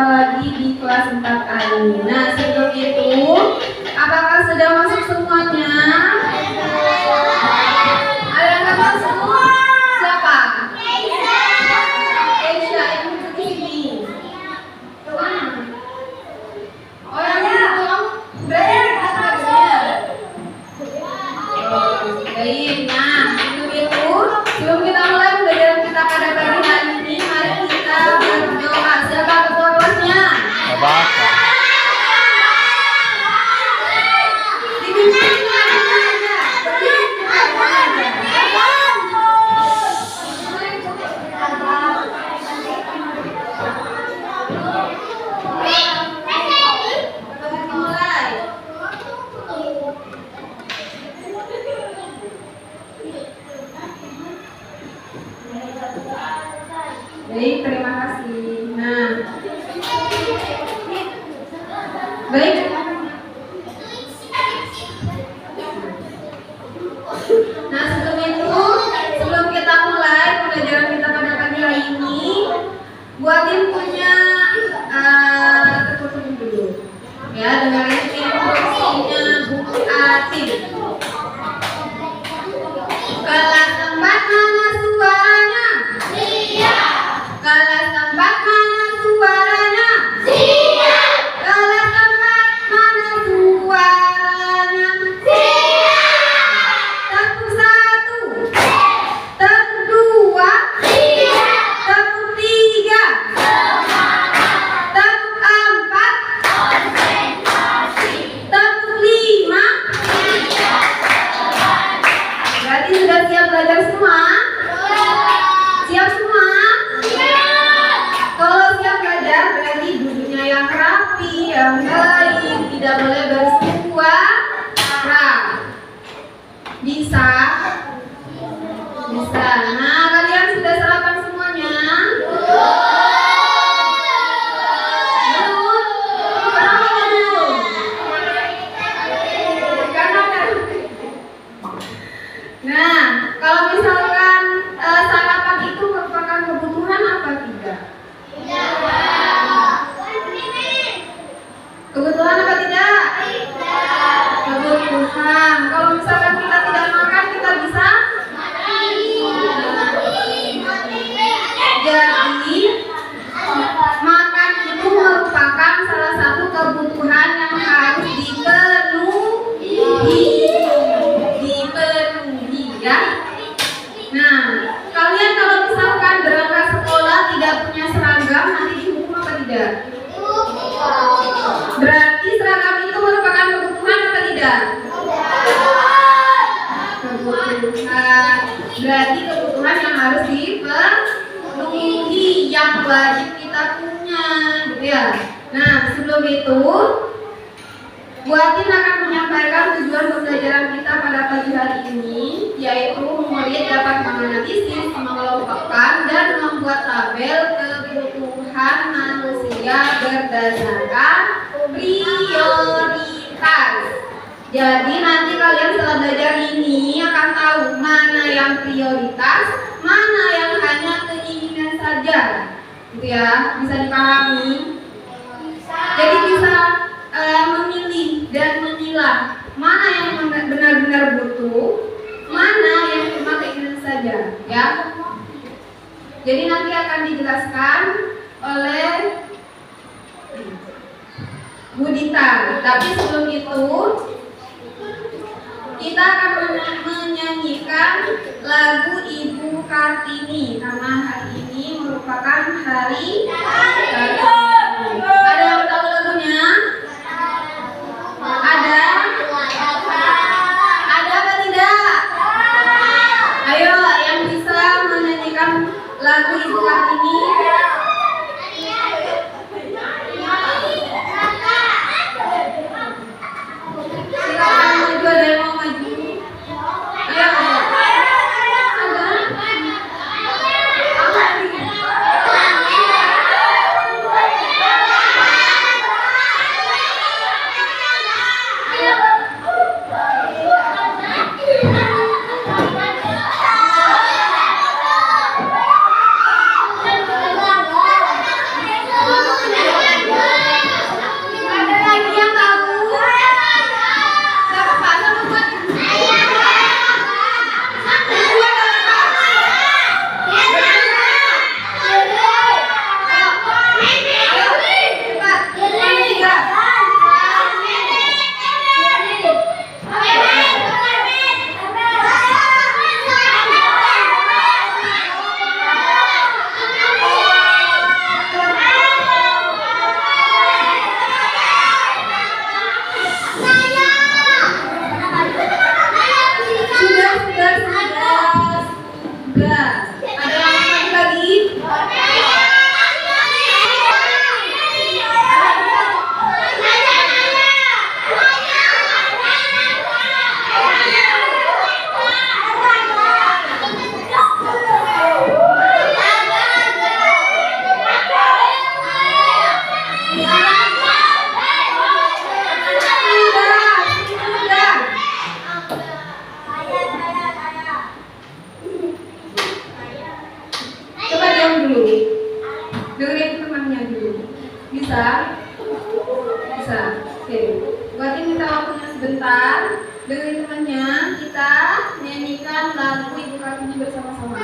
lagi di kelas 4A ini. Nah, sebelum itu, apakah sudah masuk semuanya? Ada yang nggak masuk? Siapa? Keisha, yang masuk di sini. Oh, yang itu berarti baik. Nah, sebelum kita mulai pembelajaran kita pada pagi hari ini, mari kita berdoa. Siapa ketua kelasnya? Bapak. Baik, terima kasih. Nah, baik. Nah, sebelum kita mulai pembelajaran kita pada pagi hari ini, buatin punya tertutup dulu. Ya, dengerin instruksinya buku Atin. Kelas 4 mana suaranya? Kelas 4 mana suaranya? Siap. Kelas 4 mana suaranya? Siap. Tepuk 1, tepuk 2, Siap. tepuk 3, tepuk 4, Konsentrasi. tepuk 5. Berarti sudah siap belajar semua? Siap semua? Kalau siap belajar berarti duduknya yang rapi, yang baik, tidak boleh bersuara. Bisa? Bisa. Nah, kalian sudah sarapan semuanya? Belum? Kenapa belum? Karena Nah, kalau misalkan sarapan itu merupakan kebutuhan apa tidak? Kebutuhan apa tidak? Kebutuhan. Kalau misalkan kita tidak makan, kita bisa? Jadi, makan itu merupakan salah satu kebutuhan yang harus dipenuhi, ya. Nah, kalian kalau misalkan berangkat sekolah tidak punya seragam, nanti dihukum apa tidak? Berarti seragam itu merupakan kebutuhan apa tidak? Kebutuhan. Berarti kebutuhan yang harus dipenuhi, yang wajib kita punya, gitu ya. Nah, sebelum itu, Bu Atin akan menyampaikan tujuan pembelajaran kita pada pagi hari ini, yaitu murid dapat menganalisis, mengelompokkan, dan membuat tabel kebutuhan manusia berdasarkan prioritas. Jadi nanti kalian setelah belajar ini akan tahu mana yang prioritas, mana yang hanya keinginan saja, gitu ya, bisa dipahami. Jadi bisa memilih dan memilah mana yang benar-benar butuh, mana yang cuma keinginan saja, ya. Jadi nanti akan dijelaskan oleh Bu Dita. Tapi sebelum itu kita akan menyanyikan lagu Ibu Kartini karena hari ini merupakan hari Kartini. Ada yang tahu lagunya? Ada? Ada apa tidak? Ayo yang bisa menyanyikan lagu Ibu Kartini. Silakan maju, ada yang mau maju? Ayo. Ada? Oke, buat ini kita waktunya sebentar. Dengan temannya kita nyanyikan lagu Ibu Kartini bersama-sama.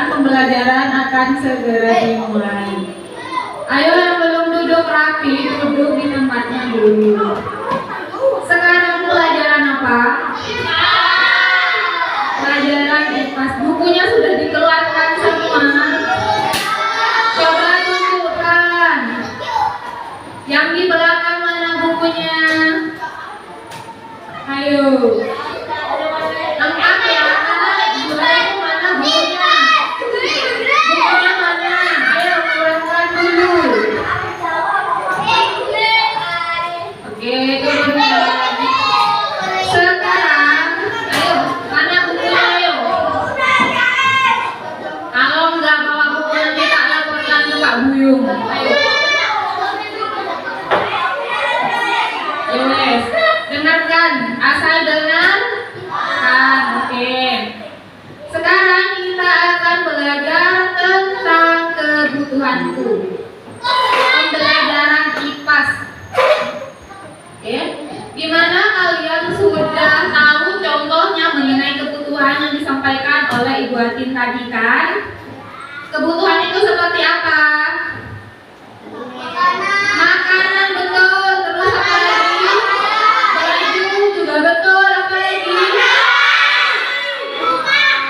Pembelajaran akan segera dimulai. Ayo yang belum duduk rapi, duduk di tempatnya dulu. Sekarang pelajaran apa? Pelajaran IPAS. Bukunya sudah dikeluarkan semua. Coba tunjukkan. Yang di belakang mana bukunya? Ayo. Lengkap ya. Mana bukunya? Bukunya mana? Ayo keluarkan dulu. Oke, kemudian sekarang, ayo mana bukunya ayo. Kalau nggak bawa buku nanti tak laporkan ke Pak Buyung. Ayo. Yes, dengarkan. Asal dengar. Oke. Sekarang kita akan belajar tentang kebutuhanku. Pembelajaran IPAS. Oke. Dimana kalian sudah tahu contohnya mengenai kebutuhan yang disampaikan oleh Ibu Atin tadi kan? Kebutuhan itu seperti apa? Makanan betul. Terus apa lagi? Baju juga betul. Apa lagi?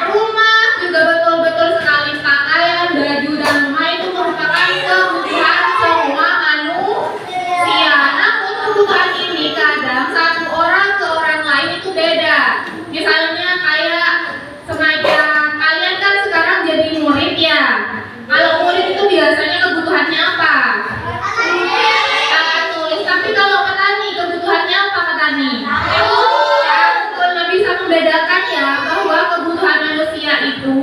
Rumah juga betul-betul sekali. Pakaian, baju, dan rumah itu merupakan kebutuhan semua manusia. Namun kebutuhan ini kadang satu orang ke orang lain itu beda. Misalnya kayak semacam kalian kan sekarang jadi murid ya. Kalau murid itu biasanya kebutuhannya apa? Akan tulis. Tapi kalau petani kebutuhannya apa petani? Nah, bisa membedakan ya bahwa kebutuhan manusia itu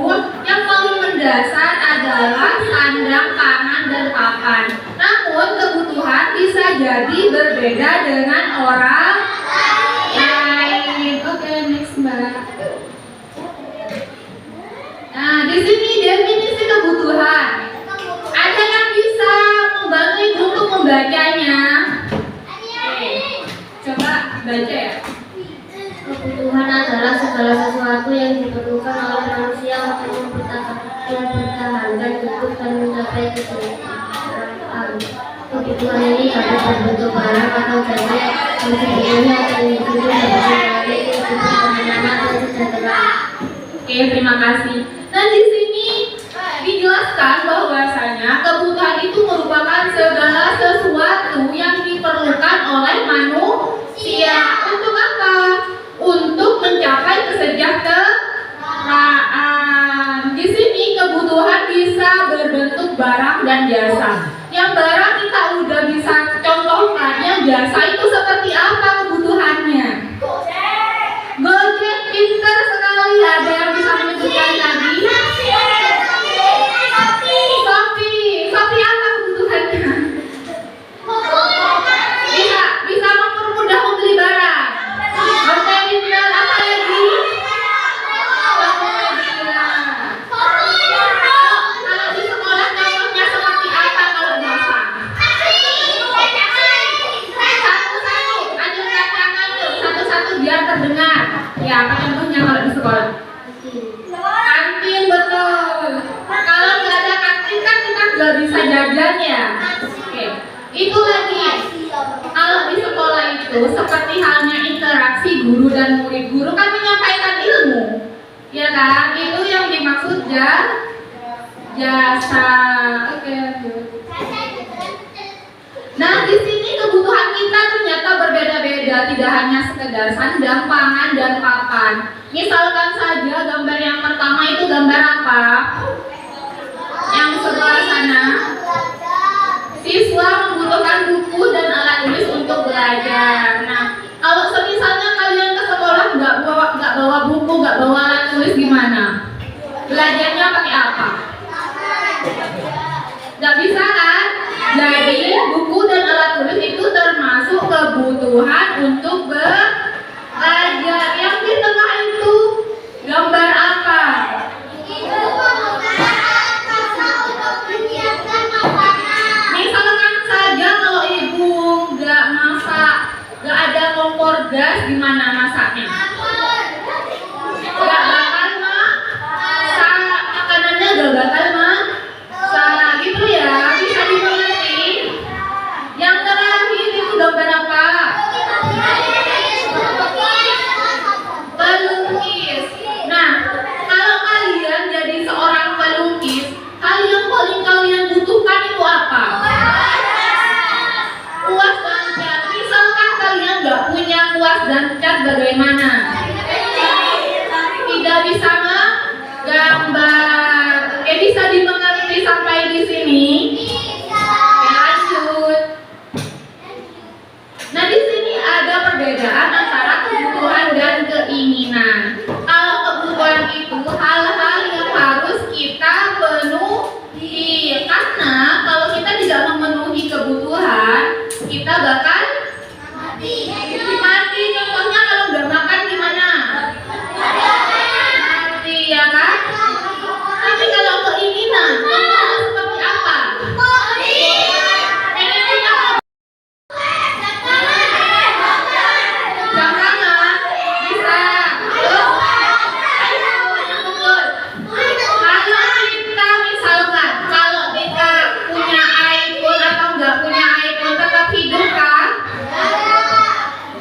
yang paling mendasar adalah sandang, pangan, dan papan. Namun kebutuhan bisa jadi berbeda dengan orang lain. Oke, next Mbak. Nah, di sini dia mempertahankan hidup dan mencapai kesejahteraan. Kebutuhan ini dapat berbentuk barang atau jasa yang sebetulnya akan individu dapat menjalani kehidupan bernama dan sejahtera. Oke, terima kasih. Nah, di sini dijelaskan bahwasanya kebutuhan itu merupakan segala sesuatu yang diperlukan oleh manusia. Untuk apa? Untuk mencapai kesejahteraan. Di sini kebutuhan bisa berbentuk barang dan jasa. Yang barang kita udah bisa contohkan, yang jasa itu seperti apa kebutuhannya? Gojek, pinter sekali. Ada yang bisa menyebutkan tadi? Shopee apa kebutuhannya? Bisa mempermudah membeli barang. Oke, pinter. Apa lagi? Kalau di sekolah contohnya seperti apa kalau jasa? Satu-satu, ajukan tangan tuh, satu-satu biar terdengar. Ya, apa contohnya kalau di sekolah? Kantin, betul. Kalau nggak ada kantin kan kita nggak bisa jajan ya. Oke, itu lagi. Kalau di sekolah itu seperti halnya interaksi guru dan murid. Guru kan menyampaikan ilmu, ya kan? Itu yang dimaksud jasa. Oke. Nah, di sini kebutuhan kita ternyata berbeda-beda, tidak hanya sekedar sandang, pangan, dan papan. Misalkan saja gambar yang pertama itu gambar apa? Yang sebelah sana. Siswa membutuhkan buku dan alat tulis untuk belajar. Nah, kalau misalnya kalian ke sekolah nggak bawa buku, nggak bawa alat tulis gimana? Belajarnya pakai apa? Nggak bisa kan? Jadi buku dan alat tulis itu termasuk kebutuhan untuk belajar. Yang di tengah itu gambar apa? Misalkan saja kalau ibu nggak masak, nggak ada kompor gas, gimana masaknya? Nggak bakal masak, makanannya nggak bakal masak, gitu ya, bisa dimengerti. Yang terakhir itu gambar apa? Pelukis. Nah, kalau kalian jadi seorang pelukis, hal yang paling kalian butuhkan itu apa? Kuas dan cat. Misalkan kalian nggak punya kuas dan cat, bagaimana? Tidak bisa menggambar. Oke, bisa dimengerti sampai di sini? Oke, lanjut. Nah, di sini ada perbedaan antara kebutuhan dan keinginan. Kalau kebutuhan itu hal-hal yang harus kita penuhi. Karena kalau kita tidak memenuhi kebutuhan, kita bakal mati. Contohnya kalau nggak makan gimana? Mati, ya kan? Tapi kalau keinginan, contohnya seperti apa? Jam tangan bisa. Kalau kita punya iPhone atau nggak punya iPhone tetap hidup kan?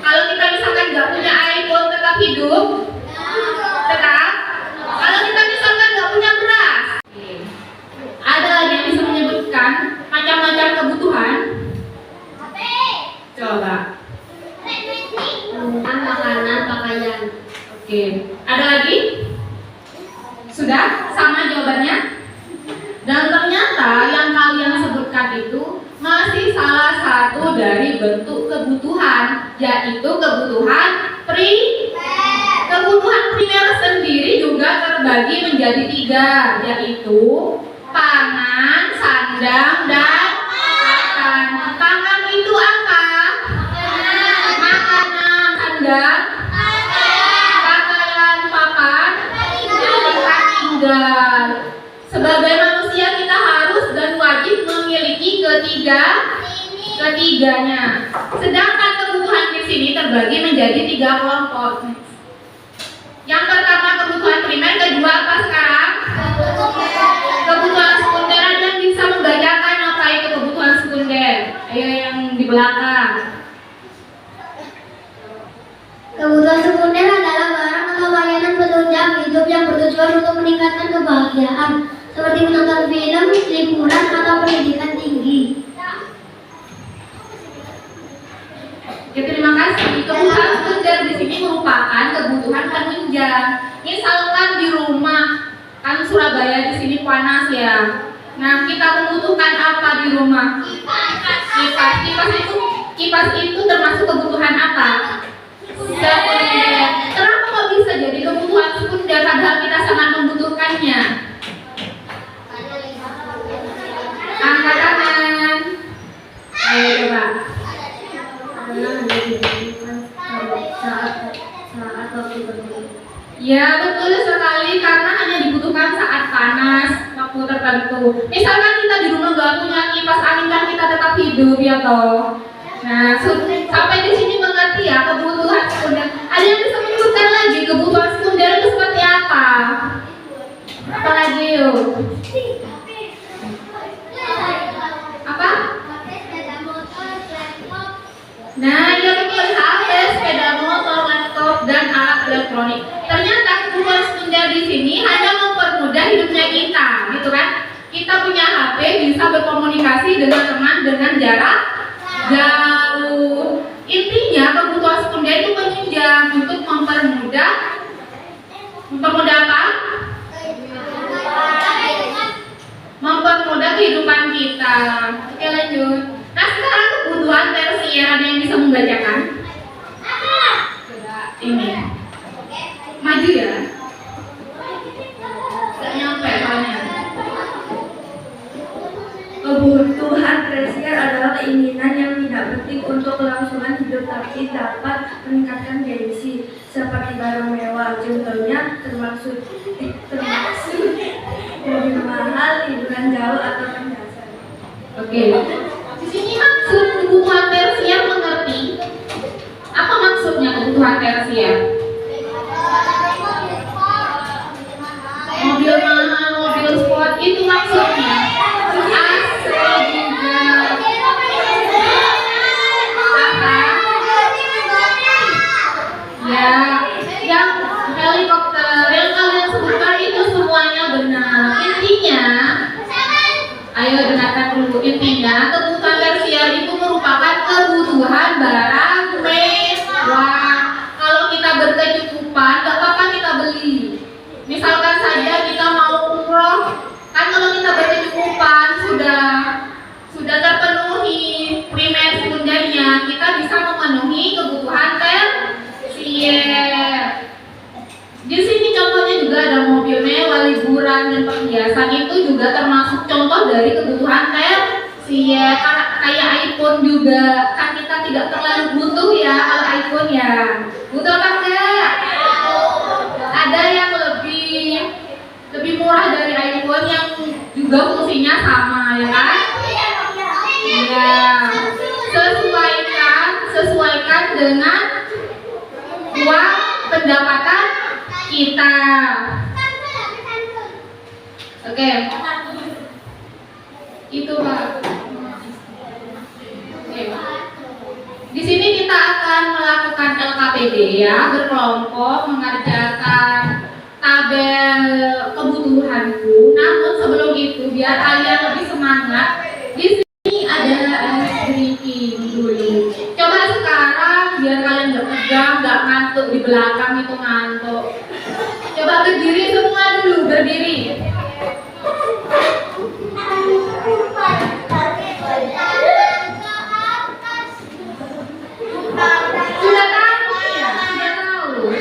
Kalau kita misalkan nggak punya iPhone tetap hidup? Tetap. Kalau kita misalkan nggak punya beras, ada lagi yang bisa menyebutkan macam-macam kebutuhan? Coba. Makanan, pakaian. Oke. Ada lagi? Sudah? Sama jawabannya? Dan ternyata yang kalian sebutkan itu masih salah satu dari bentuk kebutuhan, yaitu kebutuhan primer. Kebutuhan primer sendiri juga terbagi menjadi 3, yaitu pangan, sandang, dan pakan. Pangan itu apa? Makanan, sandang, pakaian, papan, tempat tinggal. Sebagai manusia kita harus dan wajib memiliki ketiganya. Sedangkan kebutuhan di sini terbagi menjadi 3 kelompok. Yang pertama kebutuhan primer, kedua apa sekarang? belakang. Kebutuhan sekunder adalah barang atau layanan penunjang hidup yang bertujuan untuk meningkatkan kebahagiaan, seperti menonton film, liburan, atau pendidikan tinggi. Oke, terima kasih. Kebutuhan sekunder di sini merupakan kebutuhan penunjang. Misalkan di rumah, kan Surabaya di sini panas ya. Nah, kita membutuhkan apa di rumah? Kipas itu termasuk kebutuhan apa? Sekunder. Kenapa kok bisa jadi kebutuhan sekunder padahal kita sangat membutuhkannya? Angkat tangan. Ayo coba. Karena hanya dibutuhkan saat waktu tertentu. Ya, betul sekali, karena hanya dibutuhkan saat panas, waktu tertentu. Misalkan kita di rumah nggak punya kipas angin, kan kita tetap hidup ya toh. Nah, sampai di sini mengerti ya kebutuhan sekunder. Ada yang bisa menyebutkan lagi kebutuhan sekunder itu seperti apa? Apa lagi yuk? Apa? Nah, ya betul, HP, sepeda motor, laptop, dan alat elektronik. Ternyata kebutuhan sekunder di sini hanya mempermudah hidupnya kita, gitu kan? Kita punya HP bisa berkomunikasi dengan teman dengan jarak jauh. Intinya kebutuhan sekunder itu penunjang untuk mempermudah apa? Mempermudah kehidupan kita. Oke, lanjut. Nah, sekarang kebutuhan tersier, ada yang bisa membacakan? Coba ini. Maju ya. Gak nyampe soalnya. Kebutuhan tersier adalah keinginan yang tidak penting untuk kelangsungan hidup tapi dapat meningkatkan gengsi, seperti barang mewah. Contohnya termasuk mobil mahal, liburan jauh, atau penjelasan. Oke. Di sini maksud kebutuhan tersier mengerti? Apa maksudnya kebutuhan tersier? Mobil mahal, mobil sport, itu maksudnya. Ya, yang helikopter yang kalian sebutkan itu semuanya benar. Intinya, ayo dengarkan dulu. Intinya, kebutuhan tersier itu merupakan kebutuhan barang mewah. Kalau kita berkecukupan, gak apa-apa kita beli. Misalkan saja kita mau umroh, kan kalau kita berkecukupan sudah terpenuhi primer sekundernya, kita bisa memenuhi kebutuhan tersier. Di sini contohnya juga ada mobil mewah, liburan, dan perhiasan, itu juga termasuk contoh dari kebutuhan tersier. Kayak iPhone juga, kan kita tidak terlalu butuh ya kalau iPhone ya. Butuh apa enggak? Ada yang lebih murah dari iPhone yang juga fungsinya sama ya kan? Ya, sesuaikan dengan uang pendapatan kita. Oke. Itu Pak. Oke. Di sini kita akan melakukan LKPD ya, berkelompok mengerjakan tabel kebutuhanku. Namun sebelum itu, biar kalian lebih semangat, di sini ada ice drinking dulu. Coba sekarang biar kalian nggak tegang, nggak ngantuk, di belakang itu ngantuk. Coba berdiri semua dulu, berdiri. Sudah tahu ya? Sudah tahu.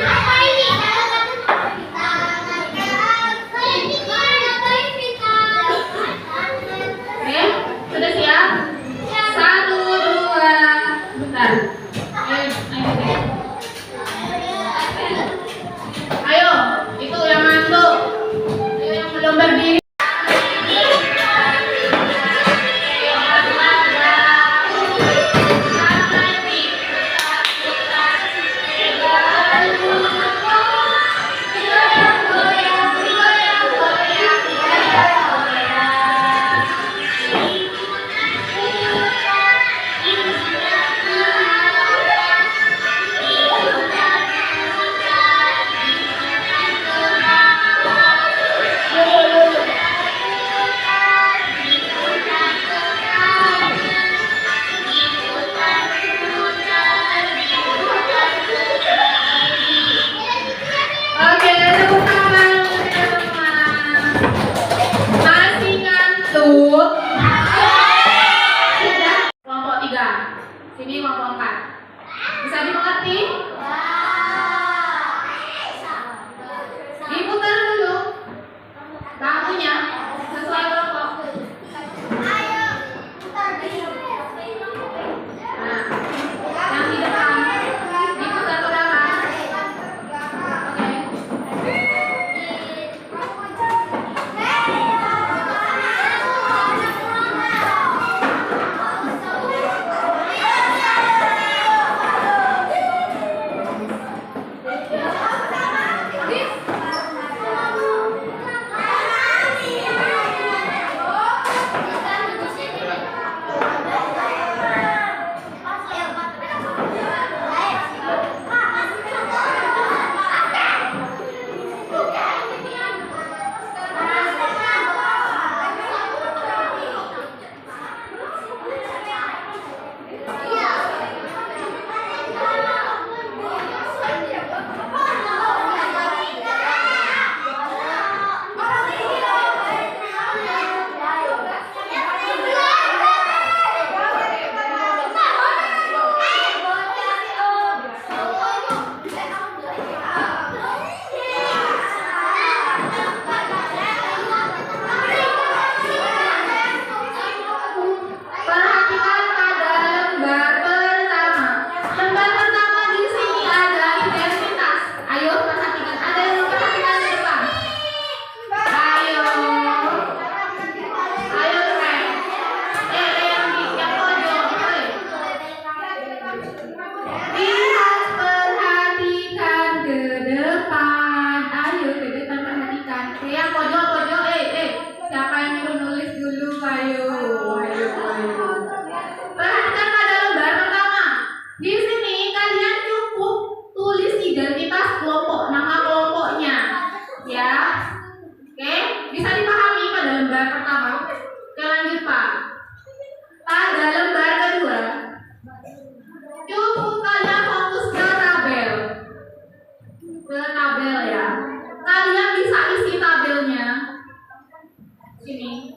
Sini.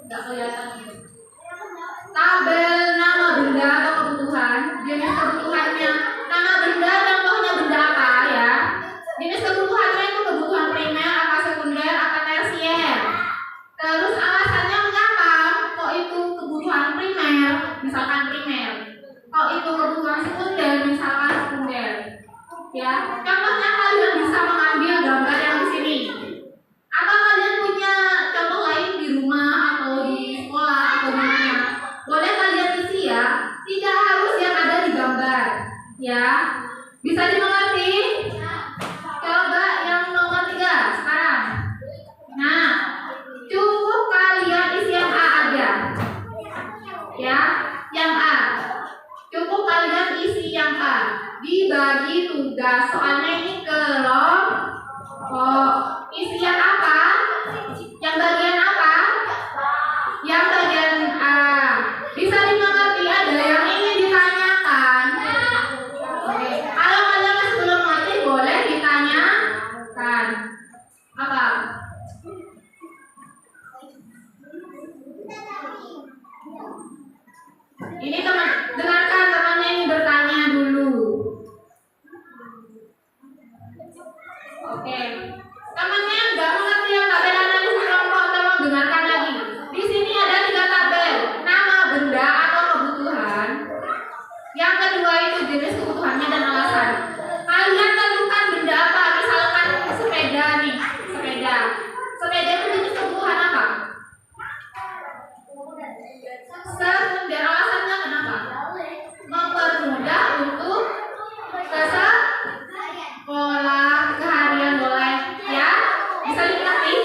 Nggak kelihatan. Tabel nama benda atau kebutuhan, jenis kebutuhannya. Nama benda contohnya benda apa ya? Jenis kebutuhannya itu kebutuhan primer, apa sekunder, apa tersier. Terus alasannya mengapa kok itu kebutuhan primer, misalkan primer. Kok itu kebutuhan sekunder, misalkan sekunder. Ya, contohnya kalian bisa mengambil gambar yang di sini. Atau kalian punya contoh lain di rumah atau di sekolah atau di mana. Boleh kalian isi ya, tidak harus yang ada di gambar. Ya, bisa dimengerti? Coba yang nomor 3 sekarang. Nah, cukup kalian isi yang A aja. Ya, yang A. Cukup kalian isi yang A. Dibagi tugas, soalnya ini kelompok. Isi yang apa? Yang bagian apa? Yang bagian A. Bisa dimengerti, ada yang ingin ditanyakan? Oke. Kalau kalian masih belum mengerti, boleh ditanyakan. Apa? Ini teman, dengarkan temannya ini bertanya dulu. Oke. Temannya nggak mengerti yang tabel analisis kelompok, tolong dengarkan lagi. Di sini ada 3 tabel, nama benda atau kebutuhan. Yang kedua itu jenis kebutuhannya dan alasan. Kalian tentukan benda apa? Misalkan sepeda nih, sepeda. Sepeda itu jenis kebutuhan apa? Sekunder. Alasannya kenapa? Mempermudah untuk ke sekolah, keharian boleh ya? Bisa dimengerti?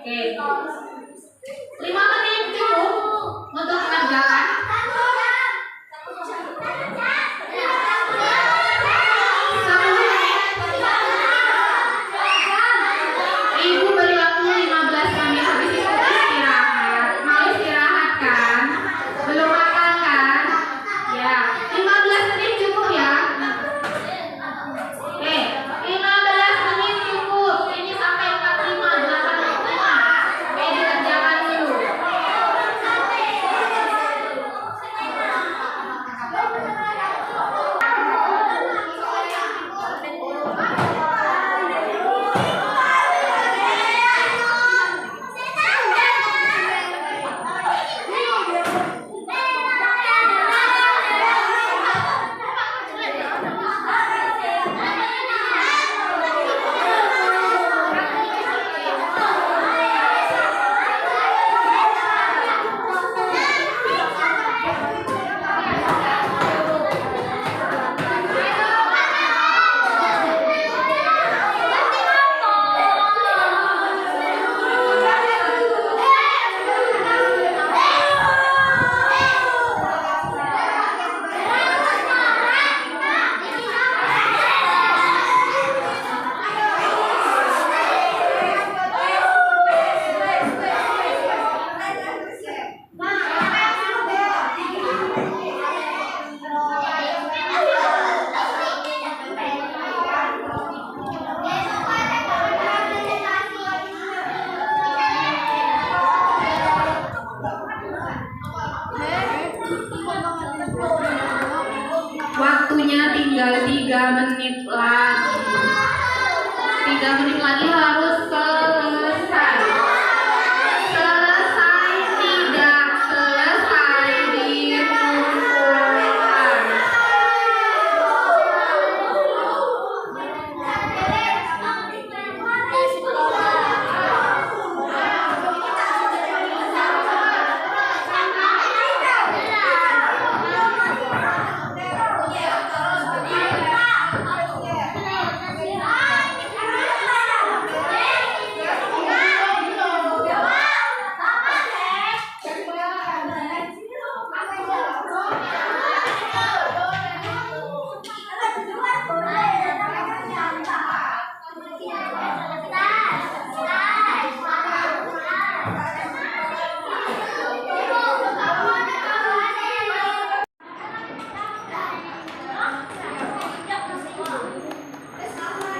Oke. 5 menit cukup untuk mengerjakan. 10 menit. Ibu beri waktu 15 menit, habis itu istirahat. Mau istirahat kan? Belum makan kan? Ya, 15 menit cukup ya. Oke, 15 menit cukup. Ini sampai 45, 85. Oke, dikerjakan dulu. Waktunya tinggal 3 menit lagi. 3 menit lagi harus selesai. Selesai tidak selesai dikumpulkan.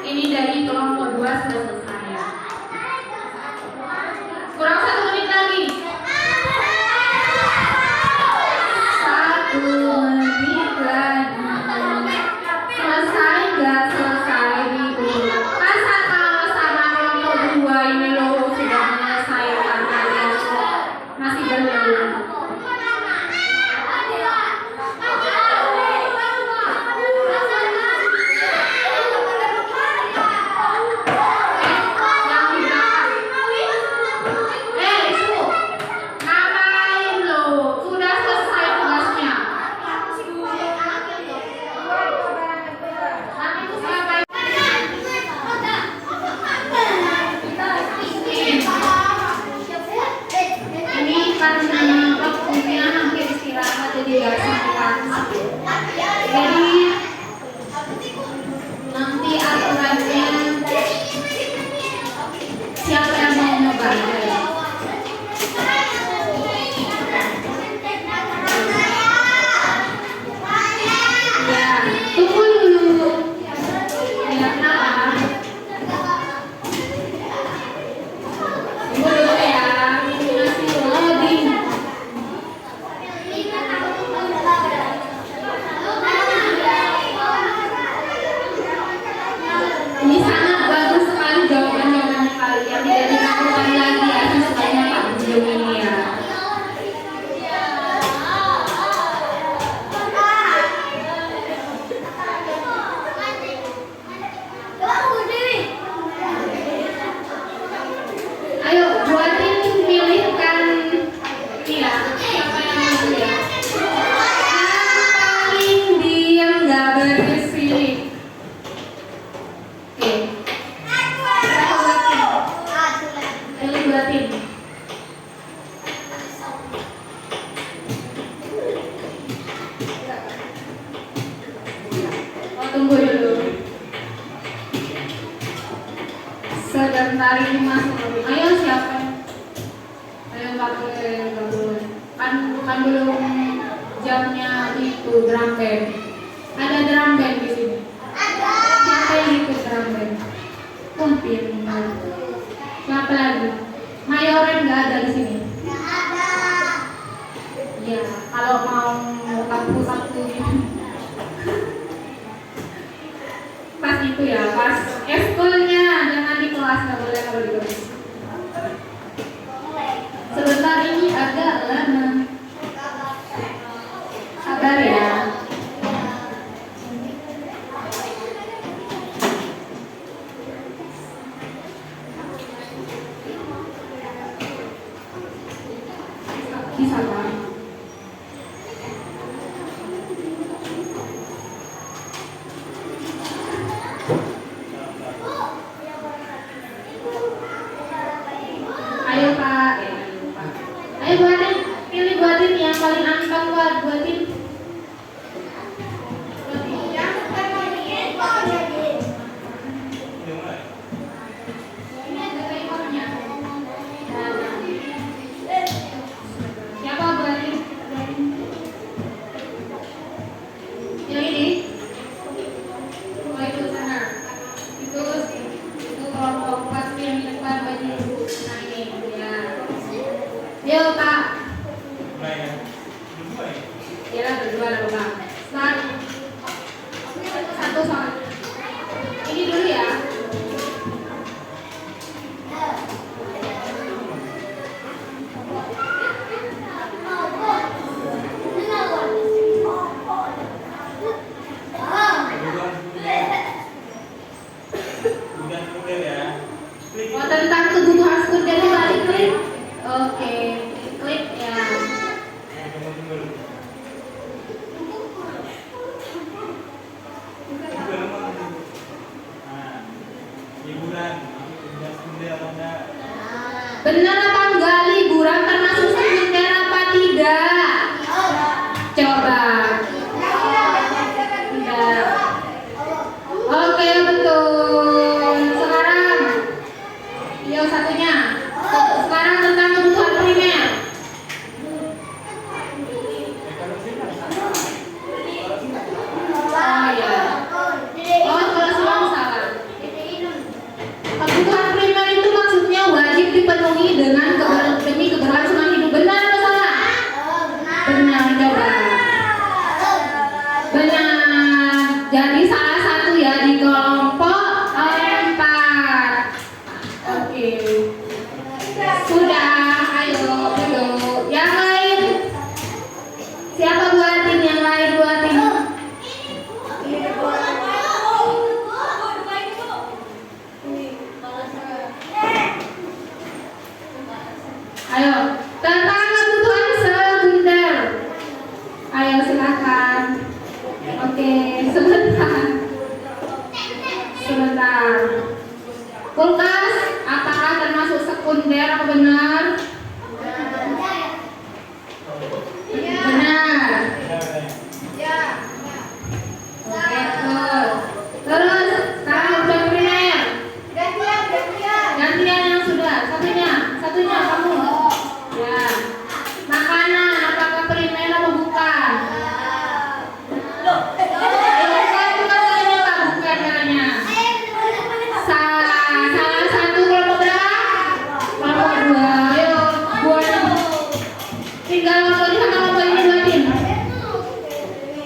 Ini dari kelompok 2 sudah selesai. law. Ngapain lo? Sudah selesai tugasnya. Nanti itu siapa? Ini karena waktunya hampir istirahat jadi gak sempat. Jadi nanti aturannya siapa yang mau nyoba? Ya, tunggu dulu. Ya, kenapa? Tunggu dulu ya. Masih loading. Ini sangat bagus sekali jawaban-jawaban kalian. Tidak dilakukan lagi ya sesuainya Pak Bujung ini ya. Ayo buatin pilihkan ini ya. Siapa yang mau ya? Yang paling diam nggak berisik. Oke. Siapa buatin? Pilih buatin. Oh, tunggu dulu. Sebentar ini masuk. Ayo siapa? Ayo pakai gabungan. Kan belum jamnya itu drum band. Ada drum band di sini. Siapa yang ikut drum band? Pintar. Siapa lagi? Mayoren nggak ada di sini. Ya, kalau mau kaku-kaku gitu. Pas itu ya, pas eskulnya jangan di kelas, nggak boleh kalau di kelas. Sebentar ini agak lama. Sabar ya. Bisa Pak. Ayo Pak. Ayo buatin, pilih buatin yang paling anteng buatin. Siapa buatin? Yang ini? Oh itu sana. Itu kelompok pasti yang di depan baju. Nah ini ya. Yo Pak. Ya berdua lah Pak. Start. Satu soal. Ini dulu ya. Oh, tentang kebutuhan sekunder balik klik. Oke, klik ya. Benar apa enggak liburan termasuk sekunder apa tidak? Coba. Tidak. Oke, betul. Sekarang yo satunya. Sekarang tentang kebutuhan primer. Oh ya. Oh, kalau salah salah. Kebutuhan primer itu maksudnya wajib dipenuhi demi keberlangsungan hidup. Benar atau salah? Benar, coba. Benar. Jadi salah satu ya di kelompok 4. Oke. Sudah, ayo duduk ya. Siapa buatin yang lain buatin? Ayo, tentang kebutuhan sekunder. Ayo silakan. Oke, sebentar. Kulkas, apakah termasuk sekunder atau benar? Benar. Oke, terus sekarang udah primer. Gantian yang sudah. Satunya kamu. Ya. Makanan, apakah primer atau bukan? Bukan namanya. Salah satu kelompok berapa? Kelompok 2. Ayo, buatnya. Tinggal kalau di sana kelompok ini buatin.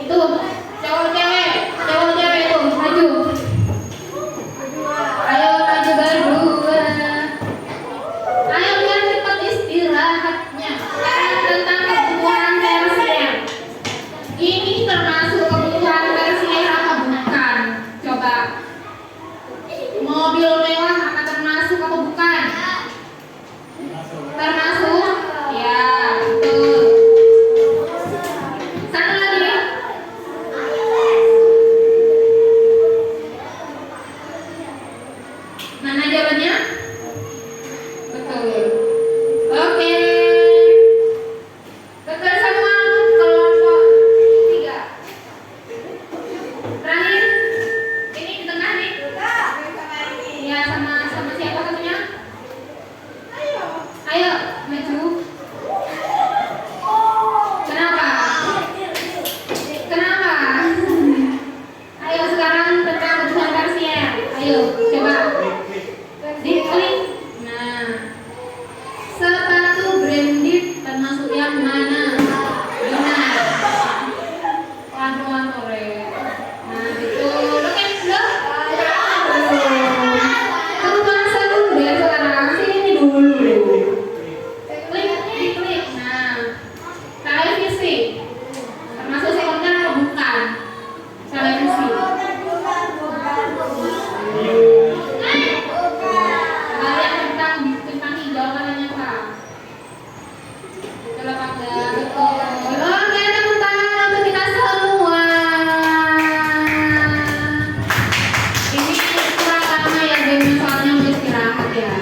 Itu cowok cewek tuh maju. Ayo maju berdua. Ayo biar cepat istirahatnya. Tentang kebutuhan tersier. Ini termasuk kebutuhan tersier atau bukan? Coba. Mobil mewah akan termasuk atau bukan? Termasuk? Ya, betul. Satu lagi. Mana jawabannya? Betul. Oke. Betul semua kelompok 3. Terakhir. Ini di tengah nih. Ya, sama siapa satunya? Ayo, maju. Kenapa? Ayo sekarang tentang kebutuhan tersier. Ayo, coba. Diklik. Nah, sepatu branded termasuk yang mana? Benar. Pelan-pelan Ore. Nah, betul. Oke, sudah. Kebutuhan sekunder sekarang sini dulu. Diklik. Nah, televisi termasuk sekunder atau bukan? Televisi. Kalian tentang jawabannya apa? Betul apa enggak? Betul. Oke, tepuk tangan untuk kita semua. Ini kurang lama ya gamenya, soalnya mau istirahat ya.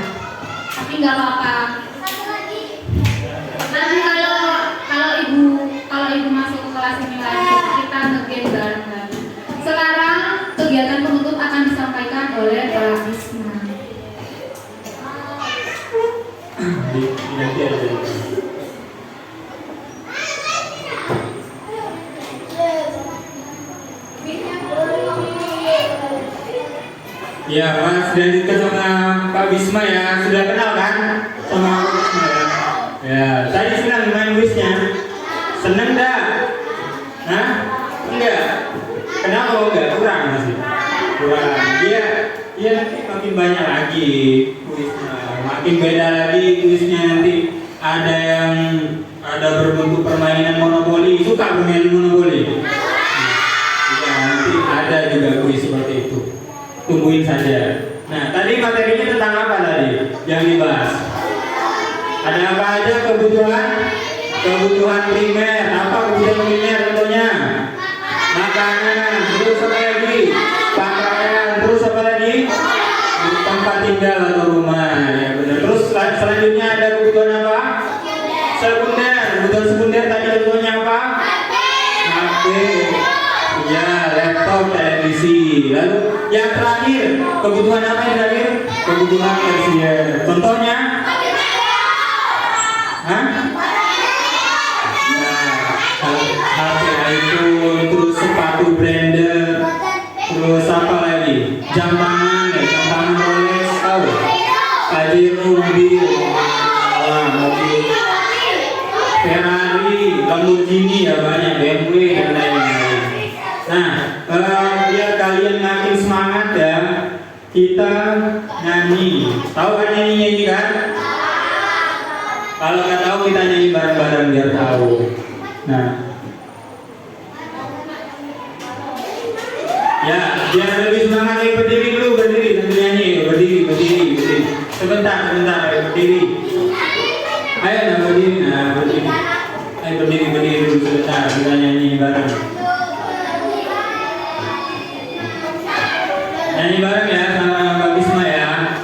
Tapi nggak apa-apa. Nanti kalau ibu masuk ke kelas ini lagi, kita nge-game bareng-bareng. Sekarang kegiatan penutup akan disampaikan oleh Pak Bisma. Ya, Mas dilanjutkan sama Pak Bisma ya. Sudah kenal kan sama Pak Bisma ya? Ya, tadi senang main kuisnya. Seneng dah? Hah? Enggak? Kenapa enggak? Kurang masih? Kurang. Iya nanti makin banyak lagi kuisnya. Makin beda lagi kuisnya nanti. Ada berbentuk permainan monopoli. Suka bermain monopoli? Iya, nanti ada juga kuis seperti itu. Tungguin saja. Nah, tadi materinya tentang apa tadi yang dibahas? Ada apa aja kebutuhan? Kebutuhan primer. Apa kebutuhan primer contohnya? Makanan. Terus apa lagi? Pakaian. Terus apa lagi? Tempat tinggal atau rumah. Ya benar. Terus selanjutnya ada kebutuhan apa? Sekunder. Kebutuhan sekunder tadi contohnya apa? HP. Ya, laptop, televisi. Lalu yang terakhir, kebutuhan apa yang terakhir? Kebutuhan tersier. Contohnya? Hah? Nah, HP iPhone, terus sepatu branded, terus apa lagi? Jam tangan, jam tangan Rolex, tahu? Pajero, mobil, mobil Ferrari, Lamborghini ya banyak, BMW dan lain-lain. Nah, biar kalian makin semangat ya, kita nyanyi. Tahu kan nyanyi kan? Kalau nggak tahu kita nyanyi bareng-bareng biar tahu. Nah, ayo berdiri dulu, berdiri sambil nyanyi, berdiri. Sebentar, ayo berdiri. Ayo berdiri. Ayo berdiri dulu sebentar, kita nyanyi bareng. Nyanyi bareng ya sama Mbak Bisma ya.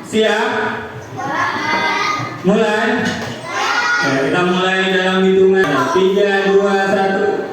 Siap? Mulai? Ya, kita mulai dalam hitungan 3, 2, 1.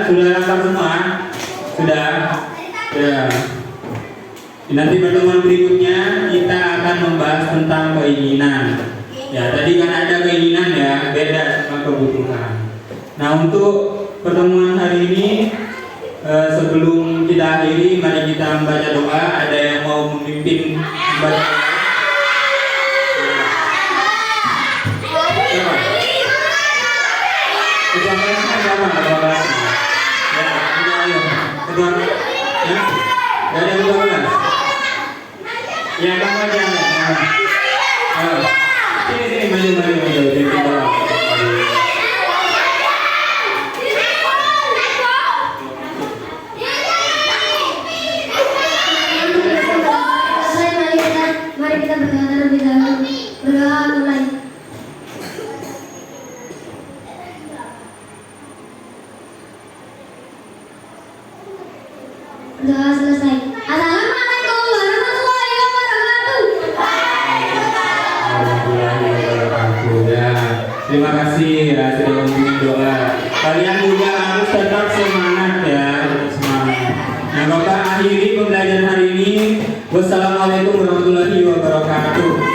Sudah lengkap semua? Sudah? Ya. Nanti pertemuan berikutnya kita akan membahas tentang keinginan. Ya, tadi kan ada keinginan ya, beda sama kebutuhan. Nah, untuk pertemuan hari ini sebelum kita akhiri, mari kita membaca doa. Ada yang mau memimpin membaca doa? Ketua kelasnya siapa? Ketua kelasnya? Ya, ayo. Ketua, ya? Gak ada ketua kelas? Ya, kamu aja. Ayo. Sini, maju. Jadi kita Mari kita berdoa terlebih dahulu. Berdoa mulai. Doa selesai. Assalamualaikum warahmatullahi wabarakatuh. Ya, terima kasih ya sudah memimpin doa. Kalian juga harus tetap semangat ya, tetap semangat. Nah, Bapak akhiri pembelajaran hari ini. Wassalamualaikum warahmatullahi wabarakatuh.